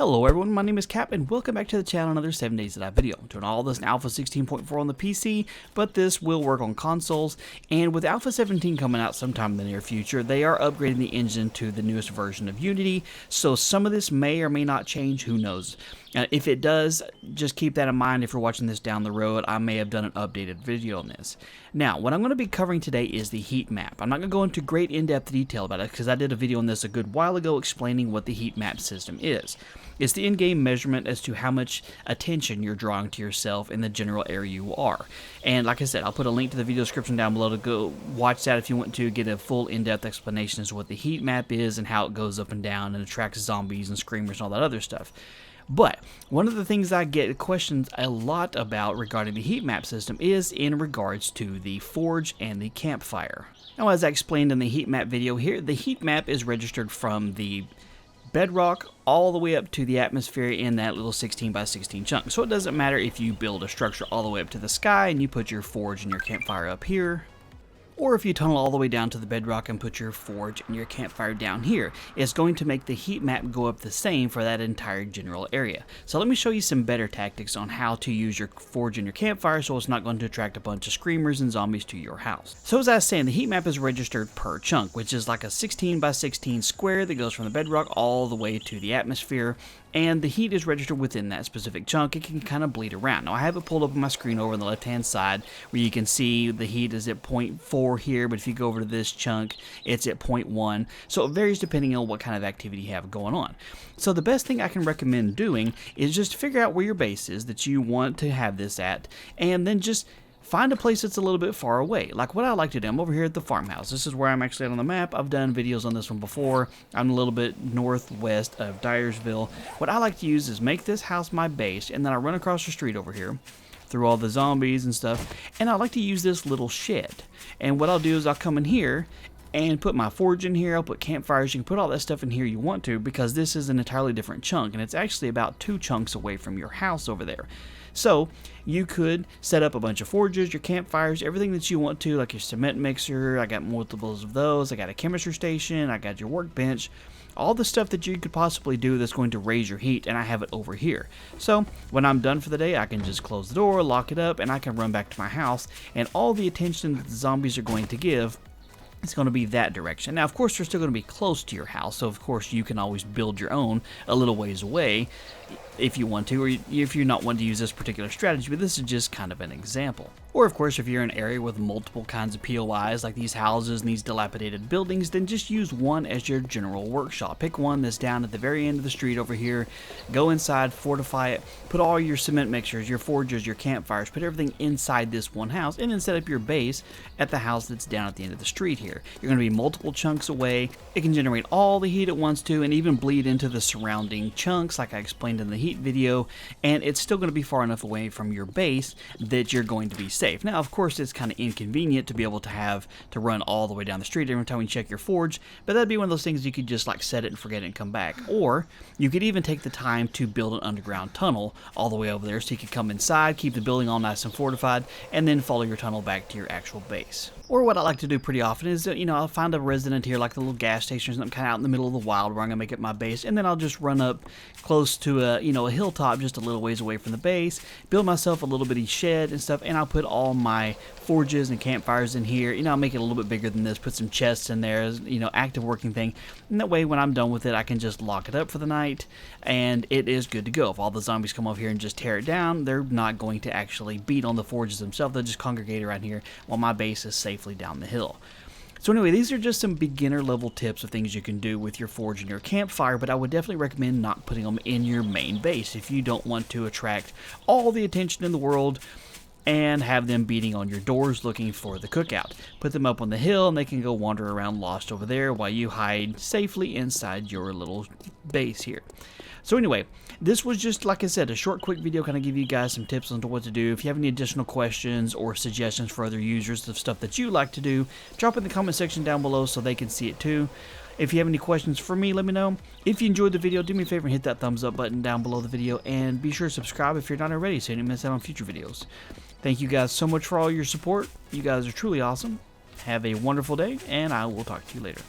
Hello everyone, my name is Cap and welcome back to the channel. Another 7 Days to Die video. I'm doing all this in Alpha 16.4 on the PC, but this will work on consoles. And with Alpha 17 coming out sometime in the near future, they are upgrading the engine to the newest version of Unity. So some of this may or may not change, who knows. If it does, just keep that in mind. If you're watching this down the road, I may have done an updated video on this. Now, what I'm going to be covering today is the heat map. I'm not going to go into great in-depth detail about it because I did a video on this a good while ago explaining what the heat map system is. It's the in-game measurement as to how much attention you're drawing to yourself in the general area you are. And like I said, I'll put a link to the video description down below to go watch that if you want to get a full in-depth explanation as to what the heat map is and how it goes up and down and attracts zombies and screamers and all that other stuff. But one of the things I get questions a lot about regarding the heat map system is in regards to the Forge and the Campfire. Now, as I explained in the heat map video here, the heat map is registered from the bedrock all the way up to the atmosphere in that little 16 by 16 chunk. So it doesn't matter if you build a structure all the way up to the sky and you put your Forge and your Campfire up here, or if you tunnel all the way down to the bedrock and put your Forge and your Campfire down here, it's going to make the heat map go up the same for that entire general area. So let me show you some better tactics on how to use your Forge and your Campfire so it's not going to attract a bunch of screamers and zombies to your house. So as I was saying, the heat map is registered per chunk, which is like a 16 by 16 square that goes from the bedrock all the way to the atmosphere. And the heat is registered within that specific chunk. It can kind of bleed around. Now I have it pulled up on my screen over on the left hand side where you can see the heat is at 0.4 here, but if you go over to this chunk, it's at 0.1. So it varies depending on what kind of activity you have going on. So the best thing I can recommend doing is just figure out where your base is that you want to have this at, and then just find a place that's a little bit far away. Like what I like to do, I'm over here at the farmhouse. This is where I'm actually at on the map. I've done videos on this one before. I'm a little bit northwest of Dyersville. What I like to use is make this house my base, and then I run across the street over here through all the zombies and stuff, and I like to use this little shed. And what I'll do is I'll come in here and put my Forge in here. I'll put campfires. You can put all that stuff in here you want to, because this is an entirely different chunk, and it's actually about 2 chunks away from your house over there. So you could set up a bunch of forges, your campfires, everything that you want to, like your cement mixer. I got multiples of those. I got a chemistry station. I got your workbench. All the stuff that you could possibly do that's going to raise your heat, and I have it over here. So when I'm done for the day, I can just close the door, lock it up, and I can run back to my house, and all the attention that the zombies are going to give, it's going to be that direction. Now, of course, they're still going to be close to your house, so of course you can always build your own a little ways away if you want to, or if you're not wanting to use this particular strategy, but this is just kind of an example. Or of course, if you're in an area with multiple kinds of POIs, like these houses and these dilapidated buildings, then just use one as your general workshop. Pick one that's down at the very end of the street over here, go inside, fortify it, put all your cement mixers, your forges, your campfires, put everything inside this one house, and then set up your base at the house that's down at the end of the street here. You're going to be multiple chunks away. It can generate all the heat it wants to, and even bleed into the surrounding chunks, like I explained in the heat video, and it's still going to be far enough away from your base that you're going to be safe. Now, of course, it's kind of inconvenient to be able to have to run all the way down the street every time you check your Forge, but that'd be one of those things you could just like set it and forget it and come back. Or you could even take the time to build an underground tunnel all the way over there so you could come inside, keep the building all nice and fortified, and then follow your tunnel back to your actual base. Or what I like to do pretty often is, I'll find a resident here, like the little gas station or something, kind of out in the middle of the wild where I'm going to make it my base, and then I'll just run up close to a hilltop just a little ways away from the base, build myself a little bitty shed and stuff, and I'll put all my forges and campfires in here. I'll make it a little bit bigger than this, put some chests in there as, active working thing, and that way when I'm done with it, I can just lock it up for the night, and it is good to go. If all the zombies come over here and just tear it down, they're not going to actually beat on the forges themselves. They'll just congregate around here while my base is safely down the hill. So anyway, these are just some beginner level tips of things you can do with your Forge and your Campfire, but I would definitely recommend not putting them in your main base if you don't want to attract all the attention in the world and have them beating on your doors looking for the cookout. Put them up on the hill and they can go wander around lost over there while you hide safely inside your little base here. So anyway, this was just, like I said, a short, quick video kind of give you guys some tips on what to do. If you have any additional questions or suggestions for other users of stuff that you like to do, drop in the comment section down below so they can see it too. If you have any questions for me, let me know. If you enjoyed the video, do me a favor and hit that thumbs up button down below the video, and be sure to subscribe if you're not already so you don't miss out on future videos. Thank you guys so much for all your support. You guys are truly awesome. Have a wonderful day, and I will talk to you later.